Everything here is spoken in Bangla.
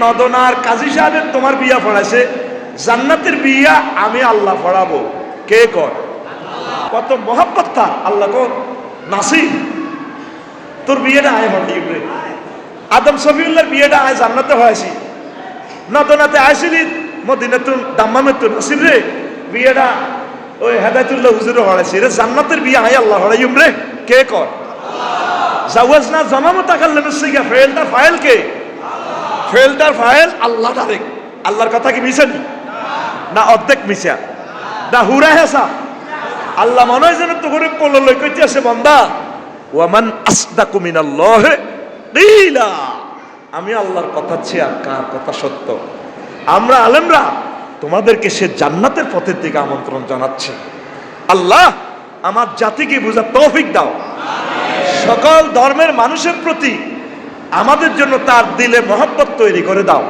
নদনার কাজী সাহেবের তোমার বিয়া পড়াইছে, জান্নাতের বিয়া আমি আল্লাহ পড়াবো। কে কর? কত মহব্বত তার। আল্লাহ কর নাসির তোর বিয়েটা আয় হঠাৎ আদম শফিউল্লাহর বিয়েটা আয় জান্নাতে হয়েছি, নদনাতে আইসিলি মদিনাতুন দাম্মামেতুন নাসির রে বিয়েটা ওই হেদায়তুল্লাহ হুজুরে হড়াইছি রে, জান্নাতের বিয়ে আয় আল্লাহ হড়াইম রে। কে কর? জাওয়াজনা জামামু তাকাল্লামুস সিগা ফাইলটা ফাইল কে? ফেলটার ফাইল আল্লাহ ডাইরেক্ট। আল্লাহর কথা কি মিশা নি? না অর্ধেক মিশা, না হুরা হেসা। আল্লাহ মনে হয় যেন তো করে কোলো লই কইতে আছে বান্দা ওয়ামান আসদাকু মিনাল্লাহি কিলা। আমি আল্লাহর কথা চেয়ে আর কার কথা সত্য? আমরা আলেমরা তোমাদেরকে সে জান্নাতের পথের দিকে আমন্ত্রণ জানাচ্ছি। আল্লাহ আমার জাতিকে বুঝার তৌফিক দাও, সকল ধর্মের মানুষের প্রতি আমাদের জন্য তার দিলে মহব্বত তৈরি করে দাও।